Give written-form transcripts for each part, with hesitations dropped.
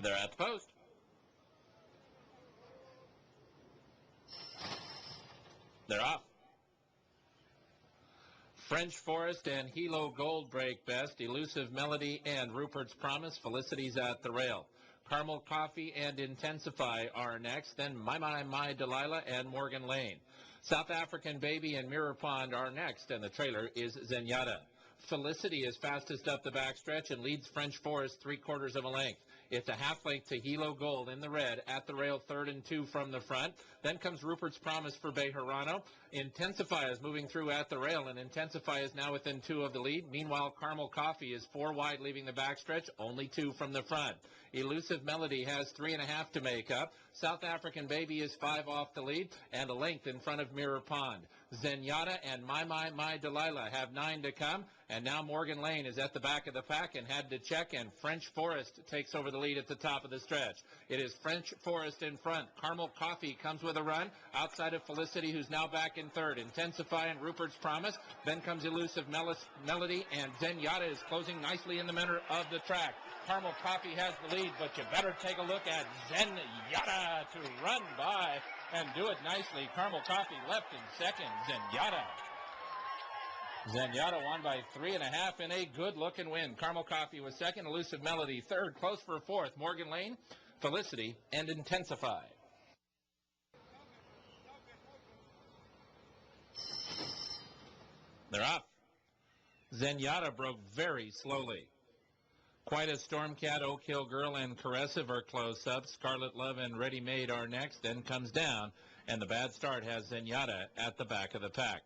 They're at the post. They're off. French Forest and Hilo Gold break best. Elusive Melody and Rupert's Promise. Felicity's at the rail. Caramel Coffee and Intensify are next. Then My Delilah and Morgan Lane. South African Baby and Mirror Pond are next. And the trailer is Zenyatta. Felicity is fastest up the backstretch and leads French Forest 3/4 of a length. It's a half length to Hilo Gold in the red at the rail, 3rd and 2 from the front. Then comes Rupert's Promise for Bejarano. Intensify is moving through at the rail, and Intensify is now within 2 of the lead. Meanwhile, Caramel Coffee is 4 wide leaving the backstretch, only 2 from the front. Elusive Melody has 3.5 to make up. South African Baby is 5 off the lead and a length in front of Mirror Pond. Zenyatta and My Delilah have 9 to come. And now Morgan Lane is at the back of the pack and had to check, and French Forest takes over the lead at the top of the stretch. It is French Forest in front. Caramel Coffee comes with a run outside of Felicity, who's now back in 3rd. Intensify and Rupert's Promise. Then comes Elusive Melody, and Zenyatta is closing nicely in the middle of the track. Caramel Coffee has the lead, but you better take a look at Zenyatta to run by and do it nicely. Caramel Coffee left in 2nd. Zenyatta won by 3.5 in a good-looking win. Caramel Coffee was 2nd, Elusive Melody 3rd, close for 4th. Morgan Lane, Felicity, and Intensify. They're off. Zenyatta broke very slowly. Quite a Stormcat, Oak Hill Girl, and Caressive are close up. Scarlet Love and Ready Made are next, then comes down, and the bad start has Zenyatta at the back of the pack.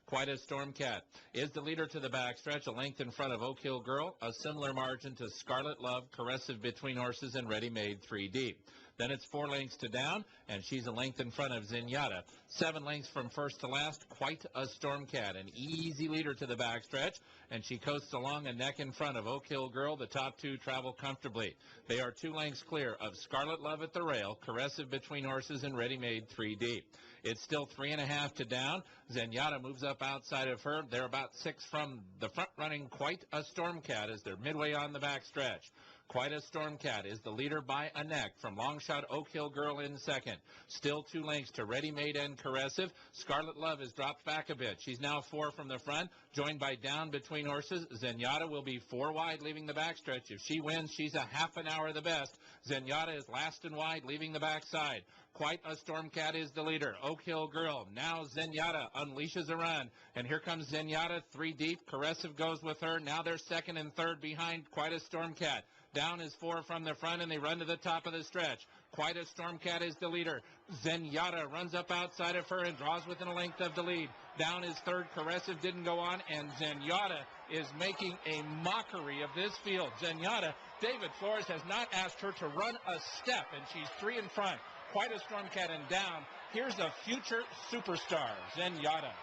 Quite a Stormcat is the leader to the backstretch, a length in front of Oak Hill Girl, a similar margin to Scarlet Love, Caressive Between Horses, and Ready Made 3 deep. Then it's 4 lengths to down, and she's a length in front of Zenyatta. 7 lengths from first to last, Quite a Stormcat, an easy leader to the backstretch, and she coasts along a neck in front of Oak Hill Girl. The top 2 travel comfortably. They are 2 lengths clear of Scarlet Love at the rail, Caressive Between Horses, and Ready Made 3 deep. It's still 3.5 to down. Zenyatta moves up outside of her. They're about 6 from the front running Quite a Stormcat as they're midway on the backstretch. Quite a Stormcat is the leader by a neck from Longshot Oak Hill Girl in 2nd. Still 2 lengths to Ready Made and Caressive. Scarlet Love has dropped back a bit. She's now 4 from the front, joined by Down Between Horses. Zenyatta will be 4 wide leaving the backstretch. If she wins, she's a half an hour the best. Zenyatta is last and wide leaving the backside. Quite a Stormcat is the leader. Oak Hill Girl. Now Zenyatta unleashes a run. And here comes Zenyatta 3 deep. Caressive goes with her. Now they're 2nd and 3rd behind Quite a Stormcat. Down is 4 from the front, and they run to the top of the stretch. Quite a Stormcat is the leader. Zenyatta runs up outside of her and draws within a length of the lead. Down is 3rd. Caressive didn't go on, and Zenyatta is making a mockery of this field. Zenyatta, David Flores has not asked her to run a step, and she's 3 in front. Quite a Stormcat and down. Here's a future superstar, Zenyatta.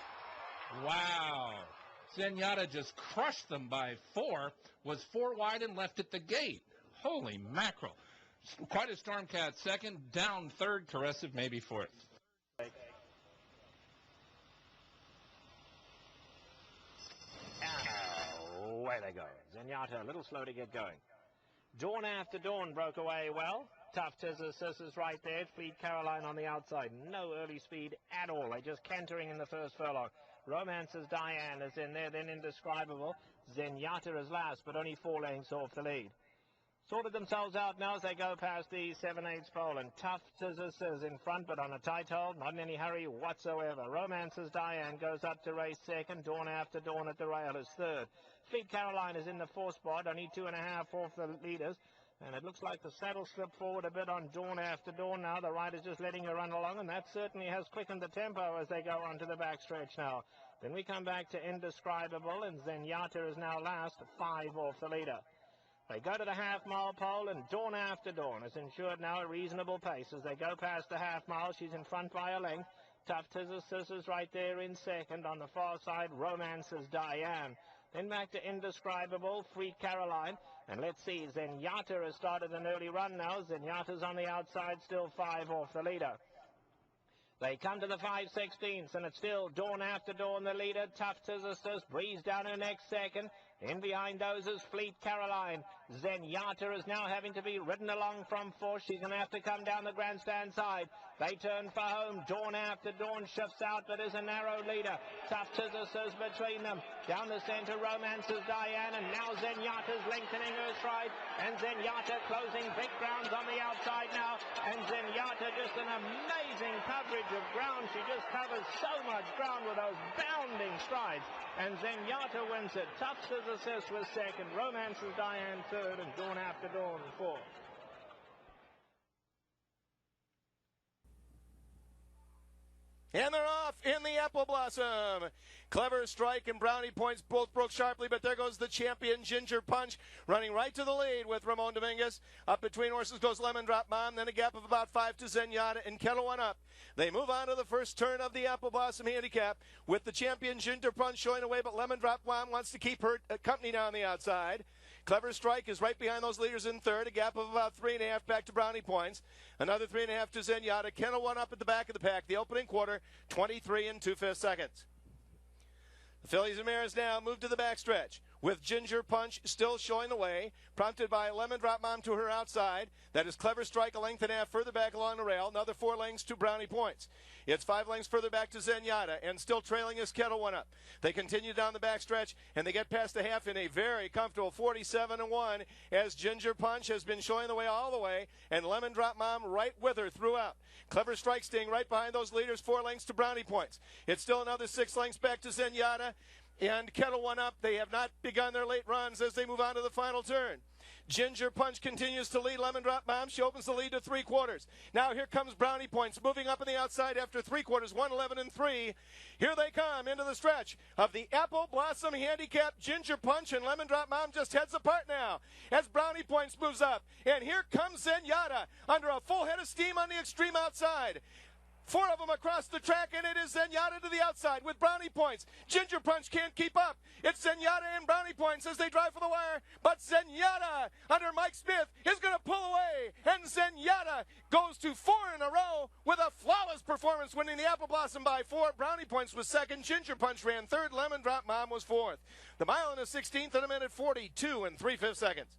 Wow. Zenyatta just crushed them by 4, was 4 wide and left at the gate. Holy mackerel. Quite a Stormcat 2nd, down 3rd, Caressive maybe 4th. Away they go. Zenyatta a little slow to get going. Dawn After Dawn broke away well. Tough Tis is right there. Fleet Caroline on the outside. No early speed at all. They're just cantering in the first furlong. Romance's Diane is in there, then Indescribable. Zenyatta is last, but only 4 lengths off the lead. Sorted themselves out now as they go past the 7/8 pole, and Tough Tis is in front, but on a tight hold, not in any hurry whatsoever. Romance's Diane goes up to race 2nd. Dawn After Dawn at the rail is 3rd. Fleet Caroline is in the 4th spot, only 2.5 off the leaders. And it looks like the saddle slipped forward a bit on Dawn After Dawn now. The rider's just letting her run along, and that certainly has quickened the tempo as they go onto the backstretch now. Then we come back to Indescribable, and Zenyatta is now last, 5 off the leader. They go to the half-mile pole, and Dawn After Dawn has ensured now a reasonable pace. As they go past the half-mile, she's in front by a length. Tough Tis right there in 2nd. On the far side, Romance's Diane. Then back to Indescribable, Fleet Caroline. And let's see, Zenyatta has started an early run now. Zenyatta's on the outside, still 5 off the leader. They come to the 5/16, and it's still Dawn After Dawn, the leader. Tough Tis breeze down her next 2nd. In behind those is Fleet Caroline. Zenyatta is now having to be ridden along from fourth. She's going to have to come down the grandstand side. They turn for home. Dawn after dawn shifts out, but is a narrow leader. Tough Tizzers between them. Down the centre, Romance's Diane, and now Zenyatta's lengthening her stride, and Zenyatta closing big grounds on the outside now, and Zenyatta just an amazing coverage of ground. She just covers so much ground with those bounding strides, and Zenyatta wins it. Tough Scissors was second, Romance's Diane third, and Dawn after dawn fourth. And they're off in the Apple Blossom. Clever Strike and Brownie Points both broke sharply, but there goes the champion Ginger Punch running right to the lead with Ramon Dominguez. Up between horses goes Lemon Drop Mom, then a gap of about 5 to Zenyatta and Kettle One Up. They move on to the first turn of the Apple Blossom Handicap with the champion Ginger Punch showing away, but Lemon Drop Mom wants to keep her company down the outside. Clever Strike is right behind those leaders in third, a gap of about 3.5 back to Brownie Points. Another 3.5 to Zenyatta. Kettle One Up at the back of the pack. The opening quarter, 23 2/5 seconds. The fillies and mares now move to the backstretch with Ginger Punch still showing the way, prompted by Lemon Drop Mom to her outside. That is Clever Strike, a length and a half further back along the rail. Another 4 lengths to Brownie Points. It's 5 lengths further back to Zenyatta, and still trailing is Kettle One Up. They continue down the backstretch, and they get past the half in a very comfortable 47-1, as Ginger Punch has been showing the way all the way, and Lemon Drop Mom right with her throughout. Clever Strike staying right behind those leaders, 4 lengths to Brownie Points. It's still another 6 lengths back to Zenyatta, and Kettle One Up. They have not begun their late runs as they move on to the final turn. Ginger Punch continues to lead Lemon Drop Mom. She opens the lead to 3/4. Now here comes Brownie Points moving up on the outside after 3/4, 1:11 Here they come into the stretch of the Apple Blossom Handicap. Ginger Punch and Lemon Drop Mom just heads apart now as Brownie Points moves up. And here comes Zenyatta under a full head of steam on the extreme outside. 4 of them across the track, and it is Zenyatta to the outside with Brownie Points. Ginger Punch can't keep up. It's Zenyatta and Brownie Points as they drive for the wire, but Zenyatta under Mike Smith is going to pull away, and Zenyatta goes to 4 in a row with a flawless performance, winning the Apple Blossom by 4. Brownie Points was second. Ginger Punch ran third. Lemon Drop Mom was fourth. The mile in the 16th in a minute 42 3/5 seconds.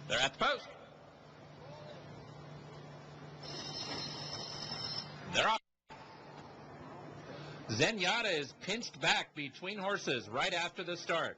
They're at the post. They're off. Zenyatta is pinched back between horses right after the start.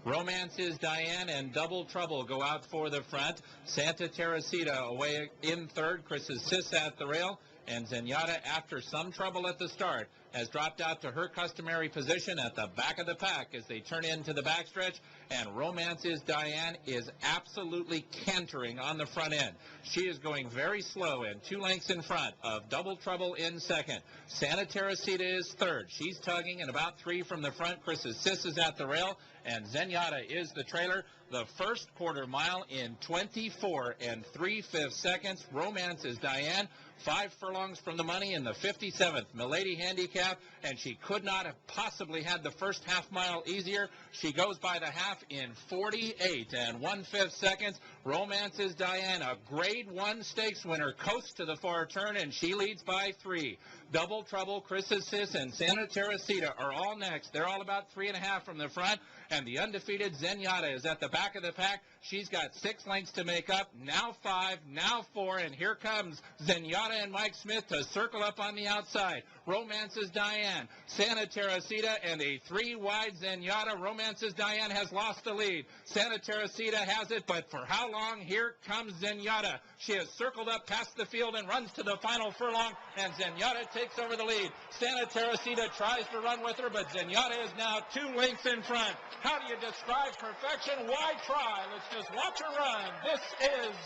Romance is Diane and Double Trouble go out for the front. Santa Teresita away in third. Chris's Sis at the rail. And Zenyatta, after some trouble at the start, has dropped out to her customary position at the back of the pack as they turn into the backstretch. And Romance is Diane is absolutely cantering on the front end. She is going very slow and 2 lengths in front of Double Trouble in second. Santa Teresita is third. She's tugging and about 3 from the front. Chris's Sis is at the rail. And Zenyatta is the trailer. The first quarter mile in 24 3/5 seconds. Romance is Diane. 5 furlongs from the money in the 57th Milady Handicap, and she could not have possibly had the first half mile easier. She goes by the half in 48 1/5 seconds. Romance is Diane, a Grade 1 stakes winner, coasts to the far turn, and she leads by 3. Double Trouble, Chris's Sis, and Santa Teresita are all next. They're all about 3.5 from the front, and the undefeated Zenyatta is at the back of the pack. She's got 6 lengths to make up, now 5, now 4, and here comes Zenyatta and Mike Smith to circle up on the outside. Romance is Diane, Santa Teresita, and a 3-wide Zenyatta. Romance is Diane has lost the lead. Santa Teresita has it, but for how long? Here comes Zenyatta. She has circled up past the field and runs to the final furlong, and Zenyatta takes over the lead. Santa Teresita tries to run with her, but Zenyatta is now 2 lengths in front. How do you describe perfection? Why try? Let's just watch her run. This is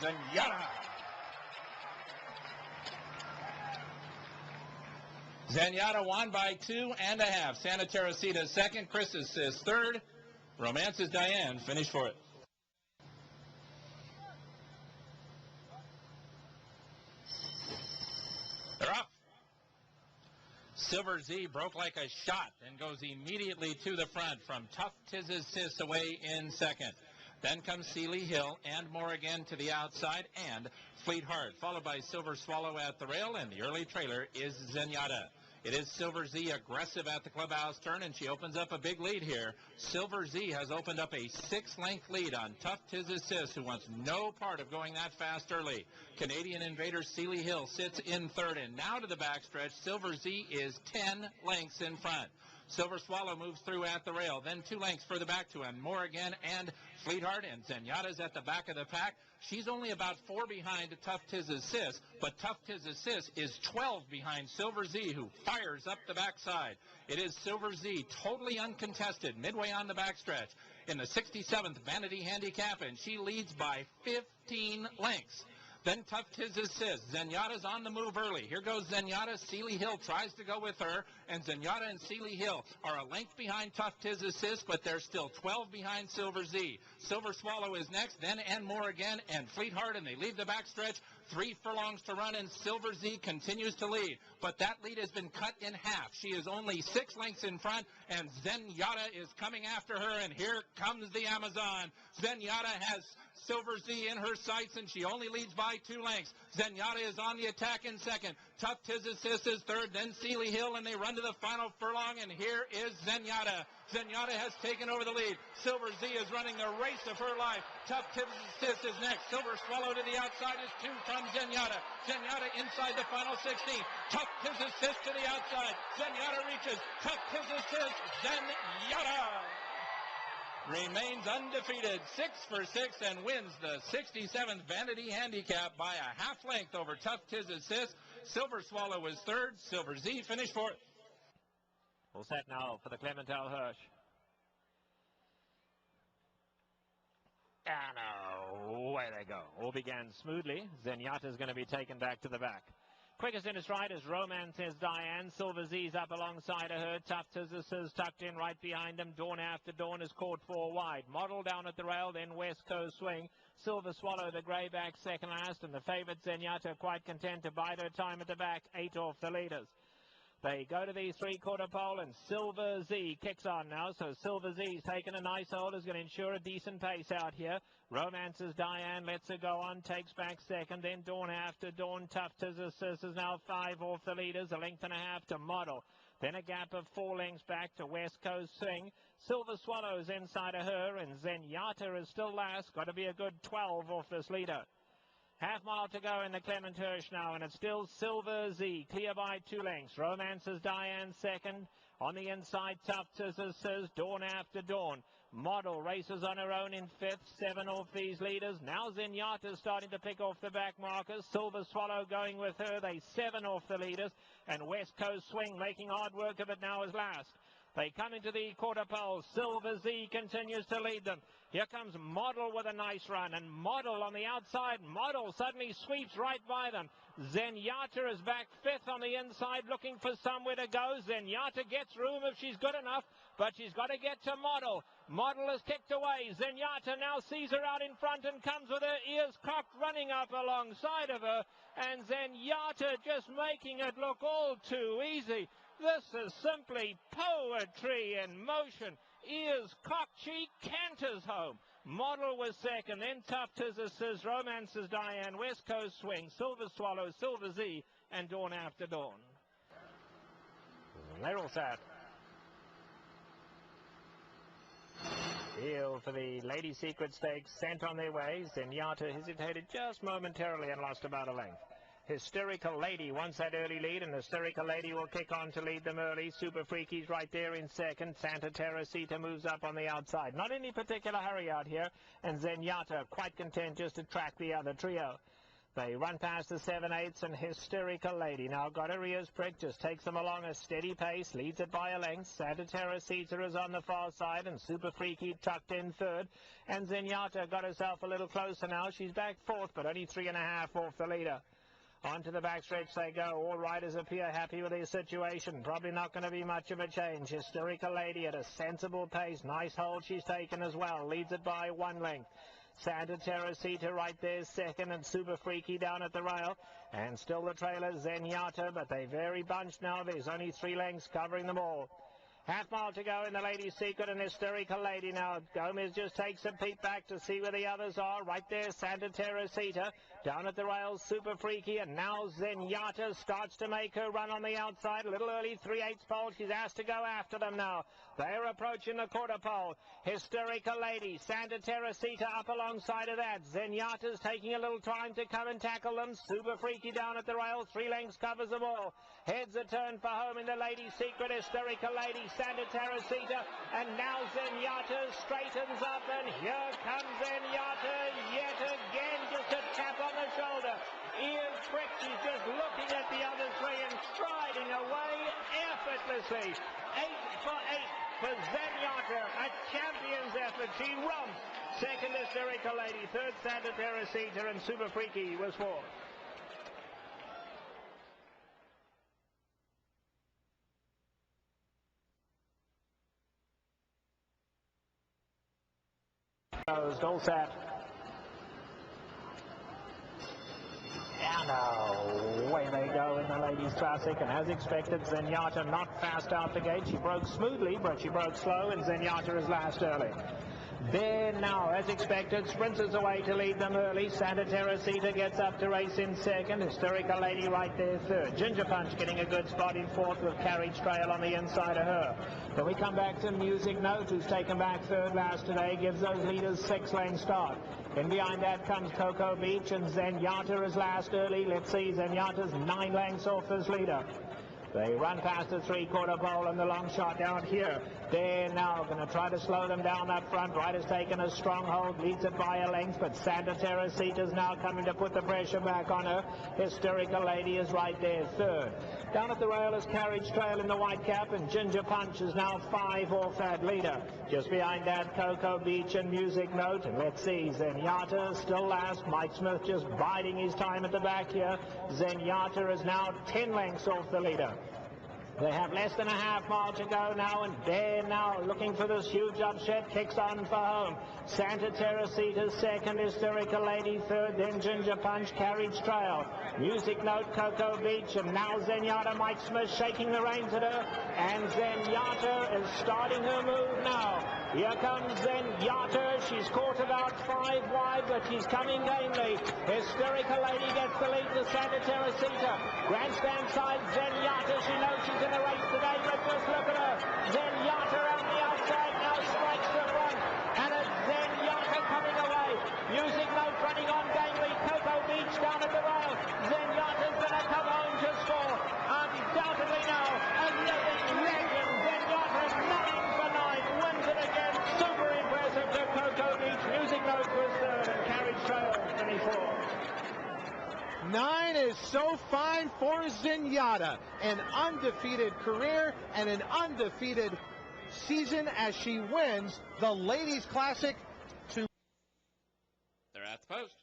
Zenyatta. Zenyatta won by 2.5. Santa Teresita second. Chris's Sis third. Romance is Diane finished for it. They're off. Silver Z broke like a shot and goes immediately to the front from Tough Tiz's Sis away in second. Then comes Sealy Hill and more again to the outside, and Fleet Heart, followed by Silver Swallow at the rail, and the early trailer is Zenyatta. It is Silver Z aggressive at the clubhouse turn, and she opens up a big lead here. Silver Z has opened up a 6-length lead on Tough Tiz Assist, who wants no part of going that fast early. Canadian Invader Seeley Hill sits in third, and now to the backstretch, Silver Z is 10 lengths in front. Silver Swallow moves through at the rail, then 2 lengths further back to him. More again, and Fleetheart and Zenyatta's at the back of the pack. She's only about 4 behind Tough Tiz Assist, but Tough Tiz Assist is 12 behind Silver Z, who fires up the backside. It is Silver Z, totally uncontested, midway on the backstretch in the 67th Vanity Handicap, and she leads by 15 lengths. Then Tough Tiz Assist. Zenyatta's on the move early. Here goes Zenyatta. Seeley Hill tries to go with her, and Zenyatta and Seeley Hill are a length behind Tough Tiz Assist, but they're still 12 behind Silver Z. Silver Swallow is next, then and more again, and Fleetheart, and they leave the backstretch. 3 furlongs to run, and Silver Z continues to lead. But that lead has been cut in half. She is only 6 lengths in front, and Zenyatta is coming after her, and here comes the Amazon. Zenyatta has Silver Z in her sights, and she only leads by 2 lengths. Zenyatta is on the attack in second. Tough Tiz Assist is third, then Seeley Hill, and they run to the final furlong, and here is Zenyatta. Zenyatta has taken over the lead. Silver Z is running the race of her life. Tough Tiz Assist is next. Silver Swallow to the outside is 2 from Zenyatta. Zenyatta inside the final 16. Tough Tiz Assist to the outside. Zenyatta reaches. Tough Tiz Assist. Zenyatta remains undefeated, 6 for 6, and wins the 67th Vanity Handicap by a half length over Tough Tiz Assist. Silver Swallow was third. Silver Z finished fourth. All set now for the Clement L Hirsch. And away they go. All began smoothly. Zenyatta is going to be taken back to the back. Quickest in his stride is Romance is Diane. Silver Z's up alongside of her. Tough Tiz Assist tucked in right behind him. Dawn After Dawn is caught 4 wide. Model down at the rail, then West Coast Swing. Silver Swallow, the greyback, second last, and the favourite Zenyatta quite content to bide her time at the back. 8 off the leaders. They go to the 3/4 pole, and Silver Z kicks on now. So Silver Z's taken a nice hold, is going to ensure a decent pace out here. Romance's Diane lets her go on, takes back second. Then Dawn After Dawn. Tough Tiz Assist is now 5 off the leaders, a length and a half to Model. Then a gap of 4 lengths back to West Coast Swing. Silver Swallow's inside of her, and Zenyatta is still last. Got to be a good 12 off this leader. Half mile to go in the Clement Hirsch now, and it's still Silver Z, clear by 2 lengths. Romance's Diane second. On the inside, Tough Tiz Assist, Dawn After Dawn. Model races on her own in 5th, 7 off these leaders. Now Zenyatta's starting to pick off the back markers. Silver Swallow going with her, they 7 off the leaders. And West Coast Swing making hard work of it now as last. They come into the quarter pole. Silver Z continues to lead them. Here comes Model with a nice run, and Model on the outside. Model suddenly sweeps right by them. Zenyatta is back 5th on the inside, looking for somewhere to go. Zenyatta gets room if she's good enough, but she's got to get to Model. Model is kicked away. Zenyatta now sees her out in front and comes with her ears cocked, running up alongside of her, and Zenyatta just making it look all too easy. This is simply poetry in motion. Ears cocked, she canters home. Model was second, then Tough Tiz Assist, Romance's Diane, West Coast Swing, Silver Swallow, Silver Z, and Dawn After Dawn. They're all set. Heel for the Lady Secret Stakes, sent on their way. Zenyatta hesitated just momentarily and lost about a length. Hysterical Lady wants that early lead, and Hysterical Lady will kick on to lead them early. Super Freaky's right there in second. Santa Teresita moves up on the outside. Not any particular hurry out here, and Zenyatta quite content just to track the other trio. They run past the 7/8 and Hysterical Lady. Now got her ears pricked, just takes them along a steady pace, leads it by a length. Santa Teresita is on the far side, and Super Freaky tucked in third. And Zenyatta got herself a little closer now. She's back 4th, but only 3.5 off the leader. Onto the backstretch they go. All riders appear happy with their situation. Probably not going to be much of a change. Hysterical Lady at a sensible pace. Nice hold she's taken as well. Leads it by 1 length. Santa Teresita right there second, and Super Freaky down at the rail. And still the trailer Zenyatta, but they very bunched now. There's only 3 lengths covering them all. Half mile to go in the Ladies' Secret and Hysterical Lady now. Gomez just takes a peep back to see where the others are. Right there, Santa Teresita. Down at the rails, Super Freaky. And now Zenyatta starts to make her run on the outside. A little early, 3/8 pole. She's asked to go after them now. They're approaching the quarter pole. Hysterical Lady, Santa Teresita up alongside of that. Zenyatta's taking a little time to come and tackle them. Super Freaky down at the rail. 3 lengths covers them all. Heads a turn for home in the Ladies' Secret. Hysterical Lady, Santa Teresita. And now Zenyatta straightens up. And here comes Zenyatta yet again. Just a tap on the shoulder. Ears pricked. She's just looking at the other 3 and striding away effortlessly. 8 for 8 for Zenyatta. A champion's effort. She romps. Second, Hysterical Lady. Third, Santa Teresita. And Super Freaky was fourth. All set. And away they go in the Ladies' Classic. And as expected, Zenyatta not fast out the gate. She broke smoothly, but she broke slow, and Zenyatta is last early. There now, as expected, sprinters away to lead them early. Santa Teresita gets up to race in second. Hysterical Lady right there third. Ginger Punch getting a good spot in fourth with Carriage Trail on the inside of her. Then we come back to Music Note, who's taken back third last today, gives those leaders 6-lane start. In behind that comes Cocoa Beach, and Zenyatta is last early. Let's see, Zenyatta's 9 lengths off as leader. They run past the 3/4 pole and the long shot down here. They're now going to try to slow them down up front. Right has taken a stronghold, leads it by a length, but Santa Teresita's now coming to put the pressure back on her. Hysterical Lady is right there third. Down at the rail is Carriage Trail in the white cap, and Ginger Punch is now 5 off that leader. Just behind that, Cocoa Beach and Music Note. And let's see, Zenyatta still last. Mike Smith just biding his time at the back here. Zenyatta is now 10 lengths off the leader. They have less than a half mile to go now, and they're now looking for this huge upset. Kicks on for home. Santa Teresita second, Hysterical Lady third, then Ginger Punch, Carriage Trail. Music Note, Cocoa Beach, and now Zenyatta. Mike Smith shaking the reins at her, and Zenyatta is starting her move now. Here comes Zenyatta. She's caught about 5 wide, but she's coming gamely. Hysterical Lady gets the lead to Santa Teresita. Grandstand side, Zenyatta. She knows she's in the race today, but just look at her. Zenyatta on the outside now strikes the front, and it's Zenyatta coming away. Music Note running on gamely. Cocoa Beach down at the rail. Zenyatta's going to come home just for undoubtedly now a living legend. Zenyatta 9 for 9 wins it again. Super impressive to Cocoa Beach. Music Note was third, and Carriage Trail 24. 9 is so fine for Zenyatta. An undefeated career and an undefeated season as she wins the Ladies' Classic. They're at the post.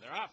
They're off.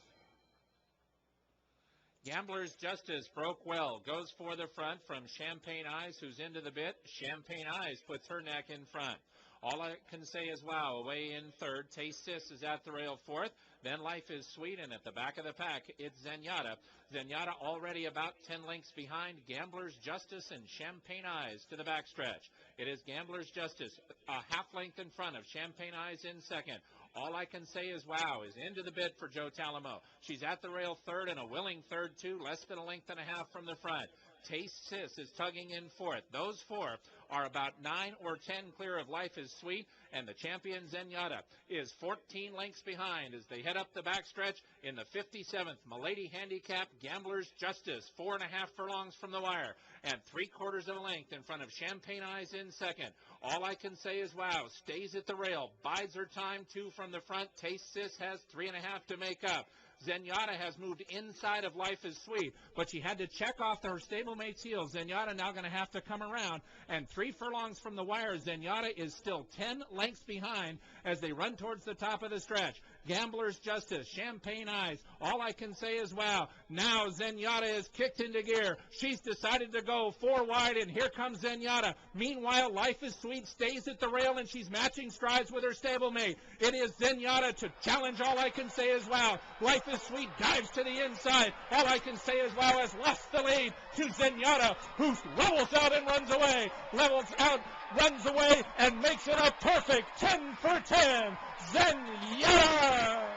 Gambler's Justice broke well, goes for the front from Champagne Eyes, who's into the bit. Champagne Eyes puts her neck in front. All I can say is wow, away in third. Taste Sis is at the rail fourth. Then Life is Sweet, and at the back of the pack, it's Zenyatta. Zenyatta already about 10 lengths behind Gambler's Justice and Champagne Eyes to the backstretch. It is Gambler's Justice, a half length in front of Champagne Eyes in second. All I can say is wow, is into the bid for Joe Talamo. She's at the rail third and a willing third, too, less than a length and a half from the front. Taste Sis is tugging in fourth. Those 4 are about 9 or 10 clear of Life is Sweet, and the champion Zenyatta is 14 lengths behind as they head up the backstretch in the 57th Milady Handicap. Gambler's Justice, 4.5 furlongs from the wire, and 3/4 of a length in front of Champagne Eyes in second. All I can say is wow, stays at the rail, bides her time, 2 from the front. Taste Sis has 3.5 to make up. Zenyatta has moved inside of Life is Sweet, but she had to check off her stablemate's heels. Zenyatta now going to have to come around, and 3 furlongs from the wire, Zenyatta is still 10 lengths behind as they run towards the top of the stretch. Gambler's Justice, Champagne Eyes. All I can say is wow. Now Zenyatta is kicked into gear. She's decided to go 4 wide, and here comes Zenyatta. Meanwhile, Life is Sweet stays at the rail, and she's matching strides with her stablemate. It is Zenyatta to challenge. All I can say is wow. Life is Sweet dives to the inside. All I can say is wow has lost the lead to Zenyatta, who levels out and runs away. Levels out, runs away, and makes it a perfect 10 for 10. Zenyatta!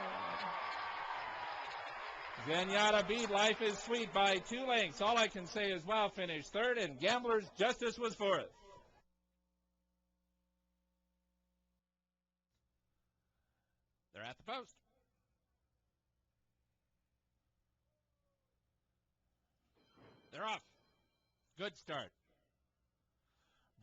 Zenyatta beat Life is Sweet by 2 lengths. All I can say is wow finished 3rd, and Gambler's Justice was 4th. They're at the post. They're off. Good start.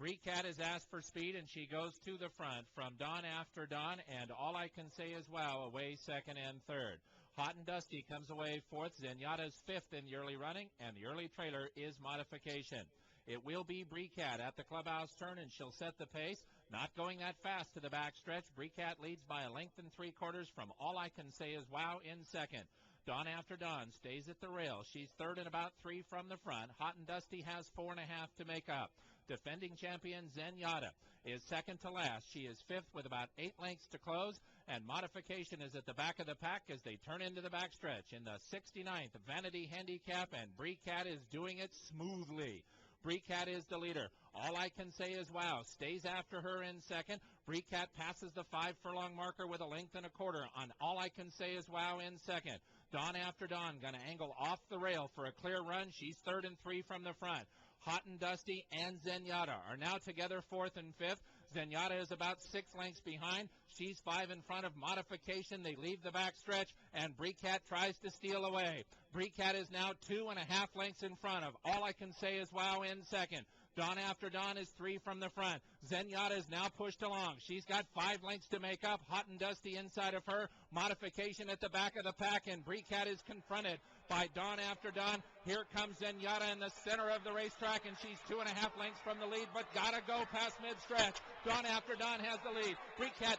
Breecat has asked for speed, and she goes to the front from Dawn After Dawn, and All I Can Say Is Wow away 2nd and 3rd. Hot and Dusty comes away 4th. Zenyatta's 5th in the early running, and the early trailer is Modification. It will be Breecat at the clubhouse turn, and she'll set the pace. Not going that fast to the backstretch. Breecat leads by a length and 3/4 from All I Can Say Is Wow in 2nd. Dawn After Dawn stays at the rail. She's 3rd and about 3 from the front. Hot and Dusty has 4.5 to make up. Defending champion Zenyatta is 2nd to last. She is 5th with about 8 lengths to close, and Modification is at the back of the pack as they turn into the backstretch. In the 69th Vanity Handicap, and Breecat is doing it smoothly. Breecat is the leader. All I Can Say Is Wow stays after her in 2nd. Breecat passes the 5 furlong marker with a length and 1/4 on All I Can Say Is Wow in 2nd. Dawn After Dawn going to angle off the rail for a clear run. She's 3rd and 3 from the front. Hot and Dusty and Zenyatta are now together 4th and 5th. Zenyatta is about 6 lengths behind. She's 5 in front of Modification. They leave the backstretch, and Breecat tries to steal away. Breecat is now 2.5 lengths in front of All I Can Say Is Wow in 2nd. Dawn After Dawn is 3 from the front. Zenyatta is now pushed along. She's got 5 lengths to make up. Hot and Dusty inside of her. Modification at the back of the pack, and Breecat is confronted by Dawn After Dawn. Here comes Zenyatta in the center of the racetrack, and she's 2.5 lengths from the lead, but gotta go past mid-stretch. Dawn After Dawn has the lead. Breecat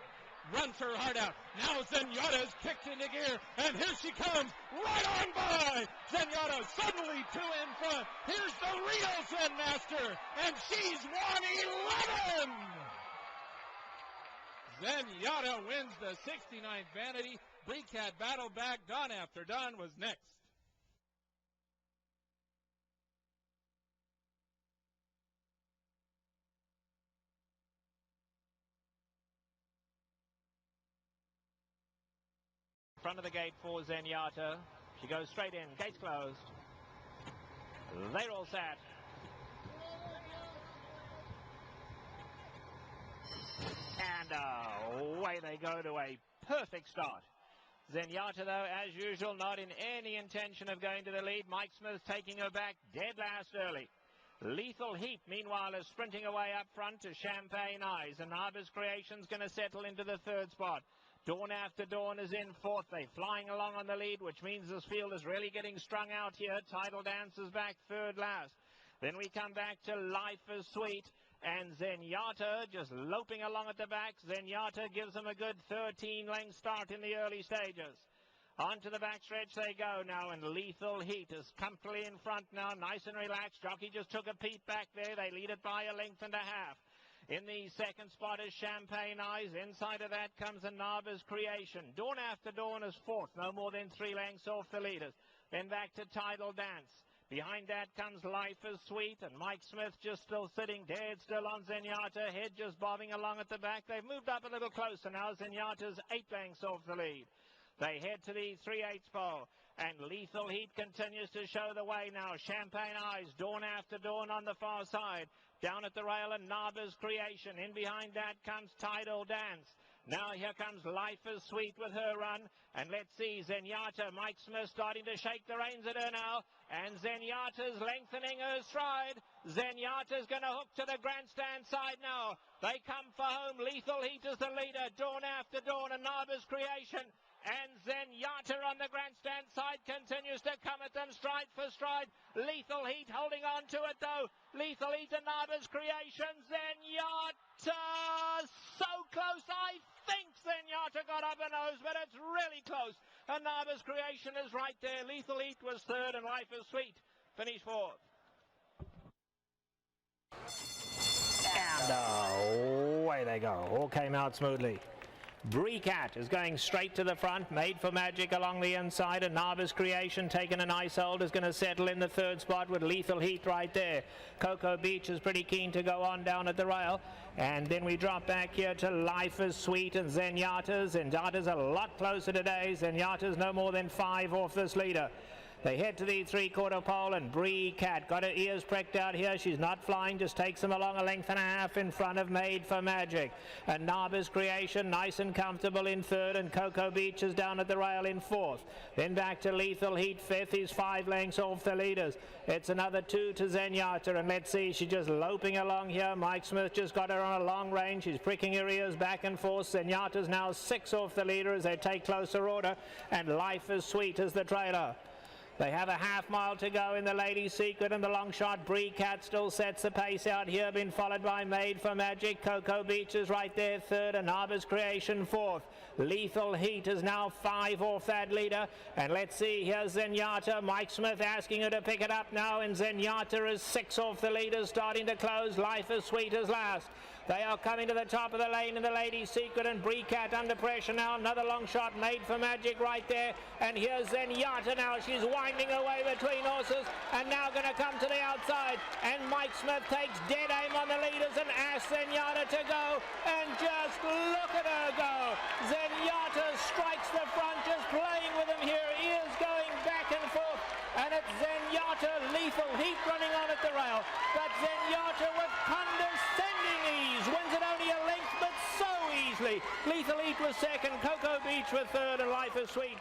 runs her heart out. Now Zenyatta is kicked into gear, and here she comes, right on by. Zenyatta suddenly 2 in front. Here's the real Zen Master, and she's won 11. Zenyatta wins the 69th Vanity. Breecat battled back. Dawn After Dawn was next. Front of the gate for Zenyatta. She goes straight in. Gates closed. They're all set. And away they go to a perfect start. Zenyatta, though, as usual, not in any intention of going to the lead. Mike Smith taking her back dead last early. Lethal Heat, meanwhile, is sprinting away up front to Champagne Eyes. And Harbour's Creation's going to settle into the 3rd spot. Dawn After Dawn is in 4th. They're flying along on the lead, which means this field is really getting strung out here. Tidal Dance is back 3rd last. Then we come back to Life is Sweet, and Zenyatta just loping along at the back. Zenyatta gives them a good 13-length start in the early stages. Onto the backstretch they go now, and Lethal Heat is comfortably in front now, nice and relaxed. Jockey just took a peep back there. They lead it by a length and a half. In the 2nd spot is Champagne Eyes. Inside of that comes Anaba's Creation. Dawn After Dawn is 4th, no more than 3 lengths off the leaders. Then back to Tidal Dance. Behind that comes Life is Sweet, and Mike Smith just still sitting dead still on Zenyatta. Head just bobbing along at the back. They've moved up a little closer now. Zenyatta's 8 lengths off the lead. They head to the 3/8 pole, and Lethal Heat continues to show the way now. Champagne Eyes, Dawn After Dawn on the far side. Down at the rail, and Naba's Creation. In behind that comes Tidal Dance. Now here comes Life is Sweet with her run. And let's see, Zenyatta, Mike Smith starting to shake the reins at her now. And Zenyatta's lengthening her stride. Zenyatta's going to hook to the grandstand side now. They come for home. Lethal Heat is the leader. Dawn After Dawn and Naba's Creation. And Zenyatta on the grandstand side continues to come at them stride for stride. Lethal Heat holding on to it though. Lethal Heat and Narva's creation. Zenyatta so close. I think Zenyatta got up a nose, but it's really close. And Narva's creation is right there. Lethal Heat was third and Life is Sweet finished fourth. And away they go. All came out smoothly. Breecat is going straight to the front, Made for Magic along the inside, and Narva's Creation taking a nice hold is going to settle in the third spot with Lethal Heat right there. Cocoa Beach is pretty keen to go on down at the rail, and then we drop back here to Life is Sweet and Zenyatta. Zenyatta's a lot closer today. Zenyatta's no more than 5 off this leader. They head to the three-quarter pole, and Bree Cat got her ears pricked out here. She's not flying, just takes them along a length and a half in front of Made for Magic. And Narva's Creation, nice and comfortable in third, and Cocoa Beach is down at the rail in fourth. Then back to Lethal Heat, fifth. He's 5 lengths off the leaders. It's another 2 to Zenyatta, and let's see, she's just loping along here. Mike Smith just got her on a long range. She's pricking her ears back and forth. Zenyatta's now 6 off the leader as they take closer order, and Life is Sweet as the trailer. They have a half mile to go in the Lady Secret, and the long shot Bree Cat still sets the pace out here, been followed by Made for Magic. Cocoa Beach is right there third, and Narva's Creation fourth. Lethal Heat is now 5 off that leader, and let's see, here's Zenyatta. Mike Smith asking her to pick it up now, and Zenyatta is 6 off the leader, starting to close. Life is Sweet as last. They are coming to the top of the lane in the Lady Secret, and Bree Cat under pressure now. Another long shot Made for Magic right there, and here's Zenyatta now. She's winding away between horses, and now going to come to the outside, and Mike Smith takes dead aim on the leaders and asks Zenyatta to go, and just look at her go. Zenyatta strikes the front, just playing with him here. Ears going back and forth, and it's Zenyatta. Lethal Heat running on at the rail, but Zenyatta with condescending ease wins it only a length, but so easily. Lethal Heat was second, Cocoa Beach was third, and Life is Sweet.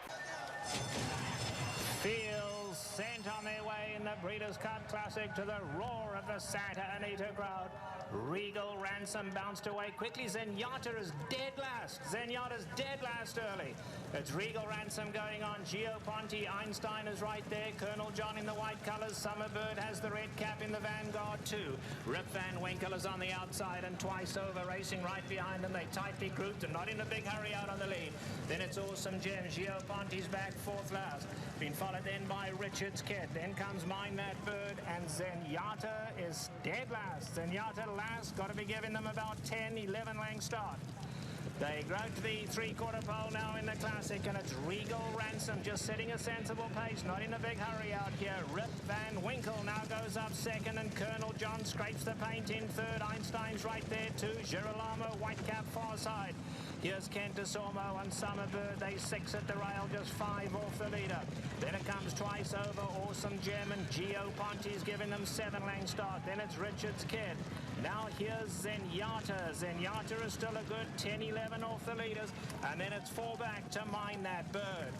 Fields sent on their way in the Breeders' Cup Classic to the roar of the Santa Anita crowd. Regal Ransom bounced away quickly. Zenyatta is dead last. Zenyatta's dead last early. It's Regal Ransom going on. Gio Ponte, Einstein is right there. Colonel John in the white colours. Summerbird has the red cap in the vanguard too. Rip Van Winkle is on the outside, and Twice Over racing right behind them. They tightly grouped and not in a big hurry out on the lead. Then it's Awesome Gem. Gio Ponte's back 4th last. Been followed then by Richard's Kid. Then comes Mind That Bird, and Zenyatta is dead last. Zenyatta last, got to be giving them about 10, 11 length start. They grow to the three-quarter pole now in the Classic, and it's Regal Ransom just setting a sensible pace, not in a big hurry out here. Rip Van Winkle now goes up second, and Colonel John scrapes the paint in third. Einstein's right there too. Girolamo, white cap far side. Here's Kent DeSormo and Summerbird. They 6 at the rail, just 5 off the leader. Then it comes Twice Over, Awesome Gem, and Gio Ponte's giving them 7 length start. Then it's Richard's Kid. Now here's Zenyatta. Zenyatta is still a good 10, 11 off the leaders. And then it's fall back to Mind That Bird.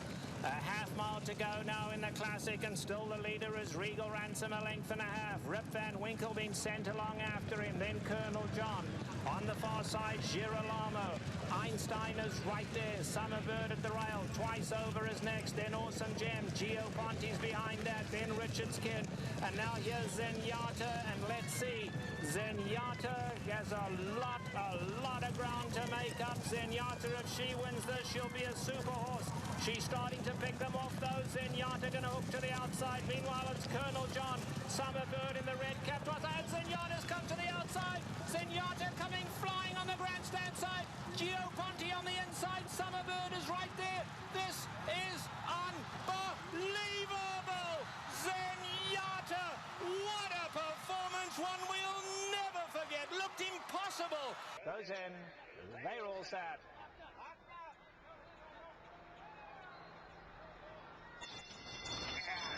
A half mile to go now in the Classic, and still the leader is Regal Ransom, a length and a half. Rip Van Winkle being sent along after him. Then Colonel John. On the far side, Girolamo. Einstein is right there. Summerbird at the rail. Twice Over is next. Then Awesome Gem. Gio Ponte's behind that. Then Richard's Kid. And now here's Zenyatta. And let's see. Zenyatta has a lot of ground to make up. Zenyatta, if she wins this, she'll be a super horse. She's starting to pick them off though. Zenyatta going to hook to the outside. Meanwhile, it's Colonel John. Summerbird in the red cap. And Zenyatta's come to the outside. Zenyatta coming flying on the grandstand side. Gio Ponte on the inside. Summerbird is right there. This is unbelievable. Zenyatta, what a performance. One we'll never forget. Looked impossible. Goes in. They're all set.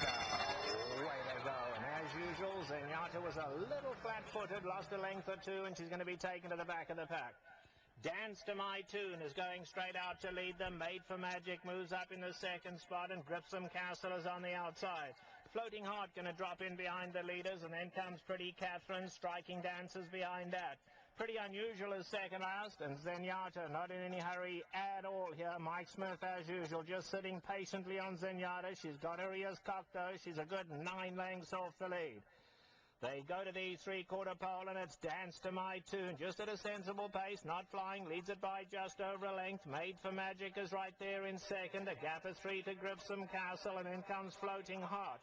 Away they go, and as usual, Zenyatta was a little flat-footed, lost a length or 2, and she's going to be taken to the back of the pack. Dance to My Tune is going straight out to lead them. Made for Magic moves up in the second spot, and Gripsome Castle is on the outside. Floating Heart going to drop in behind the leaders, and then comes Pretty Catherine, Striking Dancers behind that. Pretty Unusual is second last, and Zenyatta not in any hurry at all here. Mike Smith, as usual, just sitting patiently on Zenyatta. She's got her ears cocked, though. She's a good 9 lengths off the lead. They go to the three-quarter pole, and it's Dance to My Tune, just at a sensible pace, not flying, leads it by just over a length. Made for Magic is right there in second. A gap of 3 to Gripsome Castle, and then comes Floating Hot.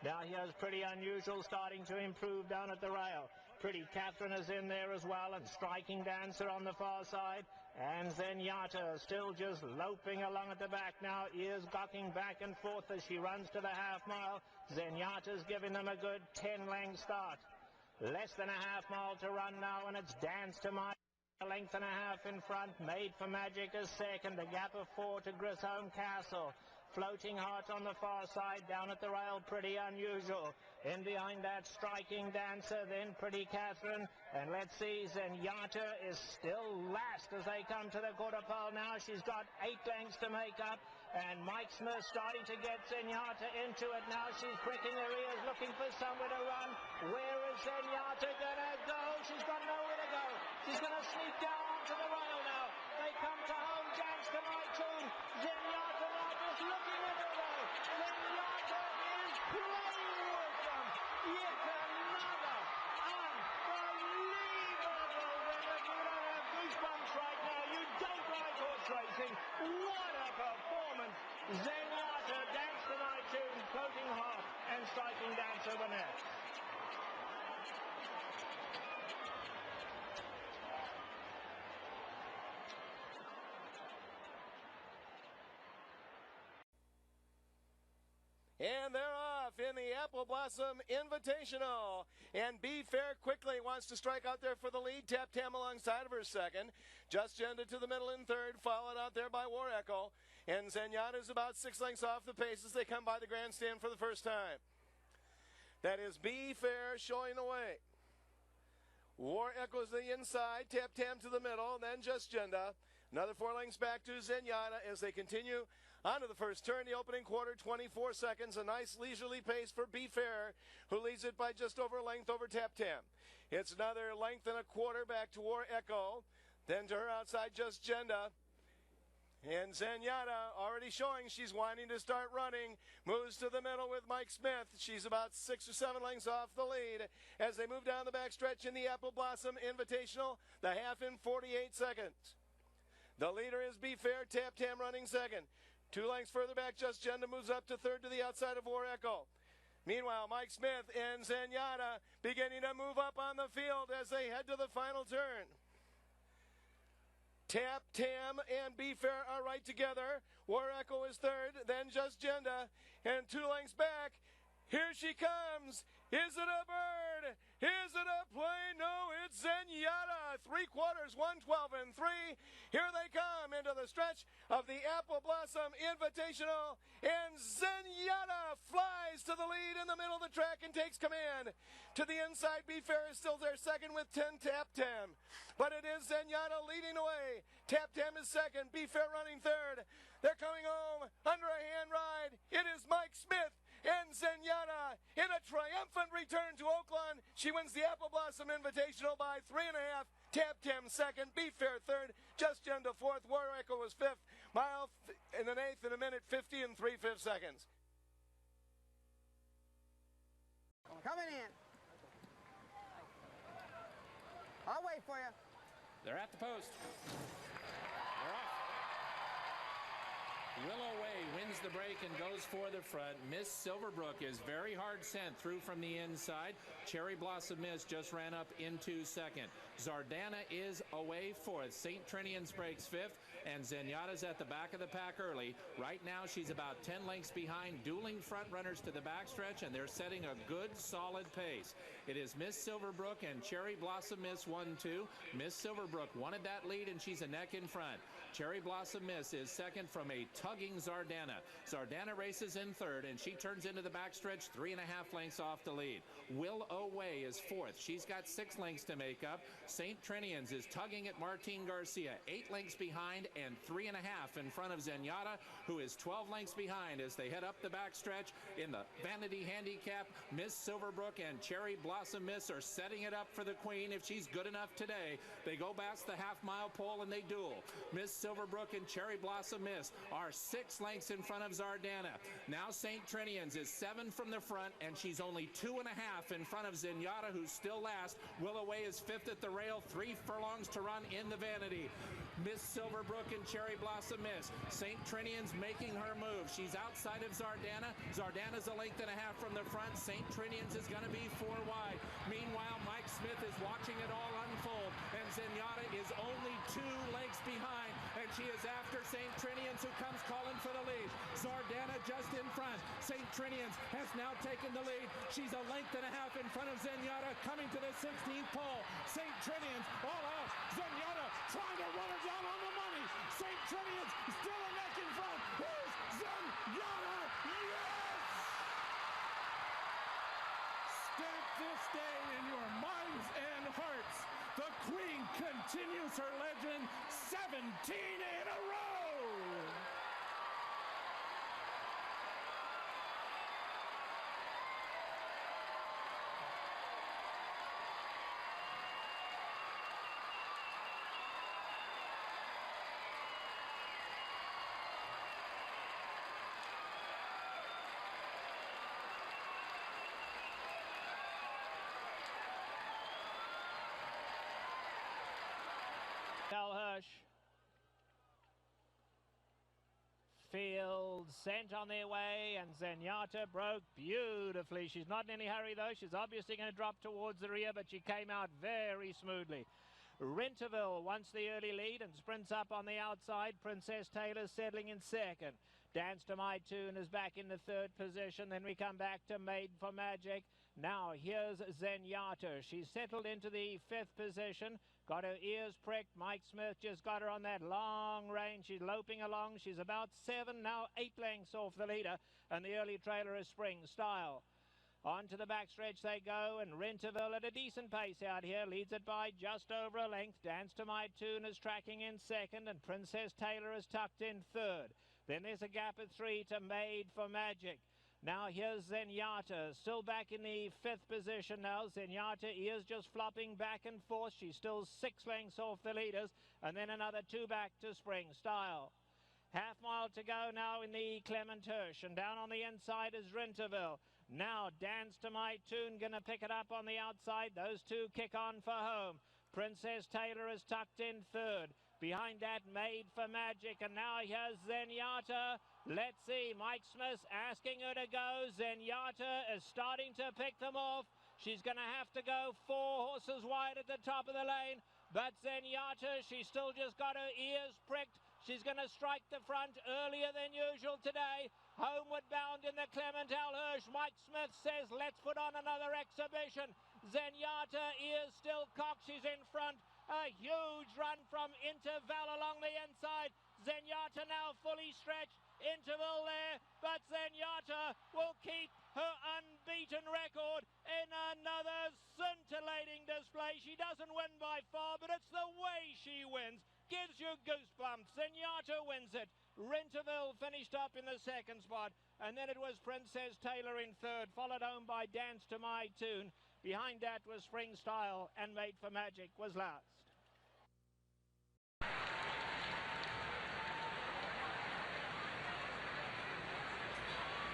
Now here's Pretty Unusual starting to improve down at the rail. Pretty Catherine is in there as well, and Striking Dancer on the far side. And Zenyatta still just loping along at the back now, ears gawking back and forth as she runs to the half mile. Zenyatta's giving them a good 10-length start. Less than a half mile to run now, and it's Dance to My a length and a half in front. Made for Magic is second. A gap of 4 to Grisham Castle. Floating Heart on the far side, down at the rail, Pretty Unusual. In behind that, Striking Dancer, then Pretty Catherine. And let's see, Zenyatta is still last as they come to the quarter pole now. She's got 8 lengths to make up. And Mike Smith starting to get Zenyatta into it now. She's pricking her ears, looking for somewhere to run. Where is Zenyatta going to go? She's got nowhere to go. She's going to sneak down onto the rail now. They come to home, Dance to My Tune. Zenyatta now just looking at it though. Zenyatta is playing with them. Yet another unbelievable win. If you don't have goosebumps right now, you don't like horse racing. What a performance. Zenyatta, Dance to My Tune, Floating Heart, and Striking Dancer were next. And they're off in the Apple Blossom Invitational. And Be Fair quickly wants to strike out there for the lead. Tap Tam alongside of her second. Just Genda to the middle in third, followed out there by War Echo. And Zenyatta is about 6 lengths off the pace as they come by the grandstand for the first time. That is Be Fair showing the way. War Echo's the inside, Tap Tam to the middle, and then Just Genda. Another 4 lengths back to Zenyatta as they continue onto the first turn. The opening quarter, 24 seconds. A nice leisurely pace for Be Fair, who leads it by just over a length over Tap Tam. It's another length and a quarter back to War Echo. Then to her outside, Just Genda. And Zenyatta already showing she's wanting to start running. Moves to the middle with Mike Smith. She's about 6 or 7 lengths off the lead as they move down the backstretch in the Apple Blossom Invitational. The half in 48 seconds. The leader is Be Fair, Tap Tam running second. 2 lengths further back, Just Genda moves up to third to the outside of War Echo. Meanwhile, Mike Smith and Zenyatta beginning to move up on the field as they head to the final turn. Tap Tam and Be Fair are right together. War Echo is third, then Just Genda, and 2 lengths back. Here she comes. Is it a bird? Is it a plane? No, it's Zenyatta. 3/4, 112 and 3. Here they come into the stretch of the Apple Blossom Invitational. And Zenyatta flies to the lead in the middle of the track and takes command. To the inside, Be Fair is still there second with 10 Tap Tam. But it is Zenyatta leading away. Tap Tam is second. Be Fair running third. They're coming home under a hand ride. It is Mike Smith and Zenyatta in a triumphant return to Oakland. She wins the Apple Blossom Invitational by 3.5. Tap Tam second, Be Fair third, Just Genda fourth, War Echo was fifth, mile in an eighth in a minute 50 and 3/5 seconds. Coming in. I'll wait for you. They're at the post. They're off. Willow Way wins the break and goes for the front. Miss Silverbrook is very hard sent through from the inside. Cherry Blossom Miss just ran up into second. Zardana is away fourth. St. Trinian's breaks fifth. And Zenyatta's at the back of the pack early. Right now she's about 10 lengths behind, dueling front runners to the backstretch, and they're setting a good, solid pace. It is Miss Silverbrook and Cherry Blossom Miss 1-2. Miss Silverbrook wanted that lead, and she's a neck in front. Cherry Blossom Miss is second from a tough tugging Zardana. Zardana races in third, and she turns into the backstretch 3.5 lengths off the lead. Will Away is fourth. She's got 6 lengths to make up. St. Trinians is tugging at Martine Garcia, 8 lengths behind and 3.5 in front of Zenyatta, who is 12 lengths behind as they head up the backstretch. In the Vanity Handicap, Miss Silverbrook and Cherry Blossom Miss are setting it up for the Queen if she's good enough today. They go past the half-mile pole and they duel. Miss Silverbrook and Cherry Blossom Miss are 6 lengths in front of Zardana. Now St. Trinians is 7 from the front, and she's only 2.5 in front of Zenyatta, who's still last. Will Away is 5th at the rail, 3 furlongs to run in the Vanity. Miss Silverbrook and Cherry Blossom Miss. St. Trinians making her move. She's outside of Zardana. Zardana's 1.5 lengths from the front. St. Trinians is going to be 4 wide. Meanwhile, Mike Smith is watching it all unfold, and Zenyatta is only 2 lengths behind, and she is after St. Trinians, who comes calling for the lead. Zardana just in front. St. Trinians has now taken the lead. She's 1.5 lengths in front of Zenyatta, coming to the 16th pole. St. Trinians all out. Zenyatta trying to run her down on the money. St. Trinians still a neck in front. Here's Zenyatta. Yes! Stamp this day in your minds and hearts. The Queen continues her legend, 17 in a row. Hirsch. Field sent on their way, and Zenyatta broke beautifully. She's not in any hurry though. She's obviously going to drop towards the rear, but she came out very smoothly. Renterville wants the early lead and sprints up on the outside. Princess Taylor settling in second. Dance to My Tune is back in the 3rd position. Then we come back to Made for Magic. Now here's Zenyatta. She's settled into the 5th position. Got her ears pricked. Mike Smith just got her on that long range. She's loping along. She's about 7, now 8 lengths off the leader. And the early trailer is Spring Style. On to the backstretch they go, and Renterville at a decent pace out here leads it by just over 1 length. Dance to My Tune is tracking in 2nd, and Princess Taylor is tucked in 3rd. Then there's a gap of 3 to Made for Magic. Now here's Zenyatta, still back in the 5th position now. Zenyatta is just flopping back and forth. She's still 6 lengths off the leaders, and then another 2 back to Spring Style. Half mile to go now in the Clement Hirsch, and down on the inside is Renterville. Now Dance to My Tune gonna pick it up on the outside. Those 2 kick on for home. Princess Taylor is tucked in 3rd. Behind that, Made for Magic, and now here's Zenyatta. Let's see, Mike Smith asking her to go. Zenyatta is starting to pick them off. She's going to have to go 4 horses wide at the top of the lane. But Zenyatta, she's still just got her ears pricked. She's going to strike the front earlier than usual today. Homeward bound in the Clement L. Hirsch. Mike Smith says, let's put on another exhibition. Zenyatta is still cocked. She's in front. A huge run from Interval along the inside. Zenyatta now fully stretched. Interval there, but Zenyatta will keep her unbeaten record in another scintillating display. She doesn't win by far, but it's the way she wins. Gives you goosebumps. Zenyatta wins it. Renterville finished up in the 2nd spot, and then it was Princess Taylor in 3rd, followed home by Dance to My Tune. Behind that was Spring Style, and Made for Magic was last.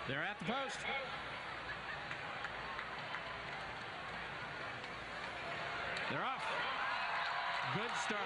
They're at the post. They're off. Good start.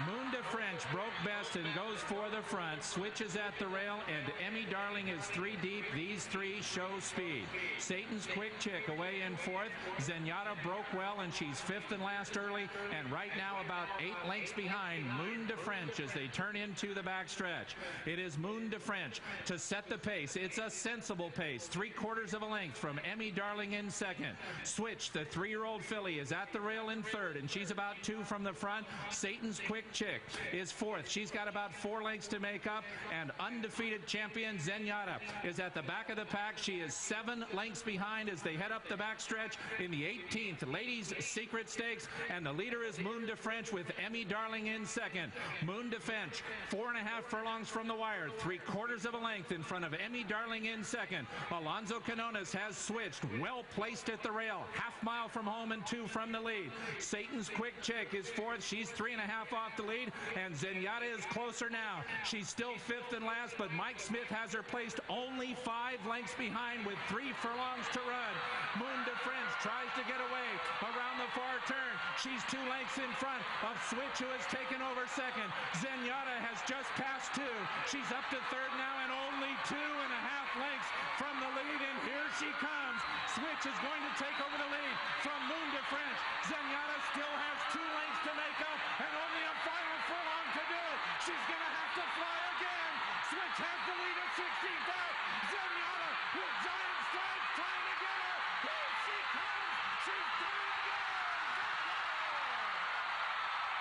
Moon de French broke best and goes for the front, switches at the rail, and Emmy Darling is 3 deep. These 3 show speed. Satan's Quick Chick away in 4th. Zenyatta broke well, and she's 5th and last early, and right now about 8 lengths behind Moon de French as they turn into the backstretch. It is Moon de French to set the pace. It's a sensible pace, 3/4 of a length from Emmy Darling in 2nd. Switch, the 3-year-old filly, is at the rail in 3rd, and she's about 2 from the front. Satan's Quick Chick is fourth. She's got about 4 lengths to make up, and undefeated champion Zenyatta is at the back of the pack. She is 7 lengths behind as they head up the backstretch in the 18th Ladies Secret Stakes, and the leader is Moon de French with Emmy Darling in second. Moon de French 4.5 furlongs from the wire, 3/4 of a length in front of Emmy Darling in second. Alonso Canones has switched, well placed at the rail, half mile from home and 2 from the lead. Satan's Quick Chick is fourth. She's 3.5 off the lead, and Zenyatta is closer now. She's still fifth and last, but Mike Smith has her placed only 5 lengths behind with 3 furlongs to run. Moon de French tries to get away around the far turn. She's 2 lengths in front of Switch, who has taken over second. Zenyatta has just passed 2. She's up to third now and only 2.5 lengths from the lead, and here she comes. Switch is going to take over the lead from Moon de French. Zenyatta still has 2 lengths to make up and only a final furlong to do it. She's going to have to fly again. Switch has the lead at 16th out. Zenyatta with giant strides trying to get her. Here she comes. She's done it again.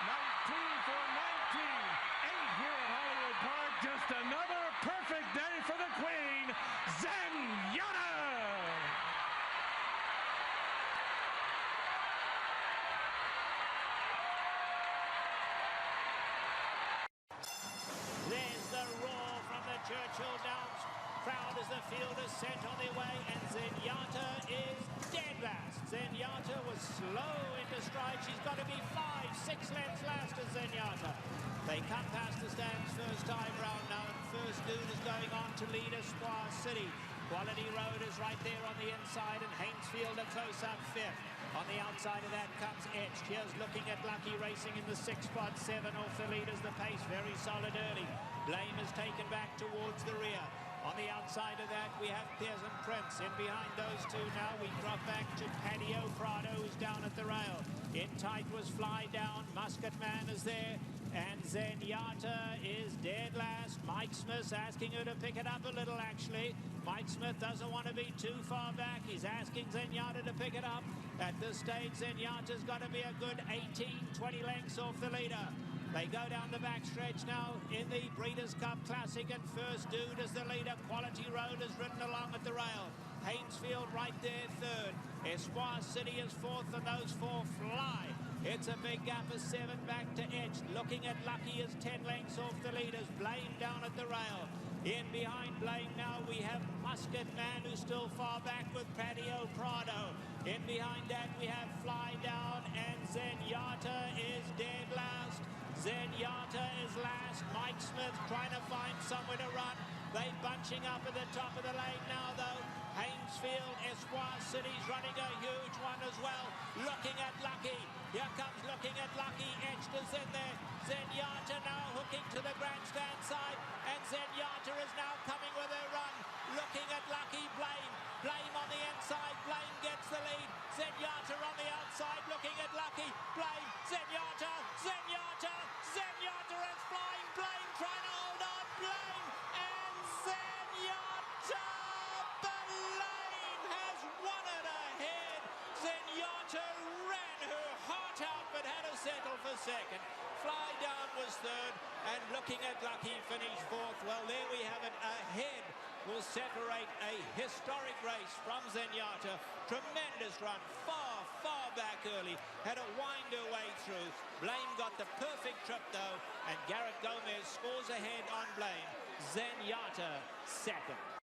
19 for 19. 8 here at Hollywood Park. Just another perfect day for the Queen, Zenyatta. There's the roar from the Churchill Downs crowd as the field is set on their way, and Zenyatta is dead last. Zenyatta was slow into stride. She's got to be 5-6 lengths last as Zenyatta. They come past the stands first time round now, and First Dude is going on to lead Espoir City. Quality Road is right there on the inside, and Hainesfield a close-up fifth. On the outside of that comes H. Here's looking at Lucky racing in the 6 spot, 7 off the leaders. The pace very solid early. Blame is taken back towards the rear. On the outside of that, we have Pearson Prince. In behind those two now, we drop back to Patio Prado, who's down at the rail. In tight was Fly Down. Musket Man is there. And Zenyatta is dead last. Mike Smith's asking her to pick it up a little, actually. Mike Smith doesn't want to be too far back. He's asking Zenyatta to pick it up. At this stage, Zenyatta's got to be a good 18, 20 lengths off the leader. They go down the backstretch now in the Breeders' Cup Classic, and First Dude is the leader. Quality Road is ridden along at the rail. Hainesfield right there third. Espoir City is fourth, and those 4 fly. It's a big gap of 7 back to Edge. Looking at Lucky is 10 lengths off the leaders. Blame down at the rail. In behind Blame now we have Musket Man, who's still far back with Patio Prado. In behind that we have Fly Down, and Zenyatta is dead last. Zenyatta is last. Mike Smith trying to find somewhere to run. They bunching up at the top of the lane now, though. Hainesfield, Espoir City's running a huge one as well. Looking at Lucky. Here comes looking at Lucky. Etched is in there. Zenyatta now hooking to the grandstand side. And Zenyatta is now coming with her run. Looking at Lucky. Blame. Blame on the inside. Blame gets the lead. Zenyatta on the outside looking at Lucky. Blame. Zenyatta. Zenyatta. Zenyatta is flying. Blame trying to hold on. Blame. And Zenyatta. Blame has won it ahead. Zenyatta ran her heart out but had to settle for second. Fly Down was third, and looking at Lucky finished fourth. Well, there we have it. Ahead will separate a historic race from Zenyatta. Tremendous run, far back early. Had to wind her way through. Blame got the perfect trip though, and Garrett Gomez scores ahead on Blame. Zenyatta second.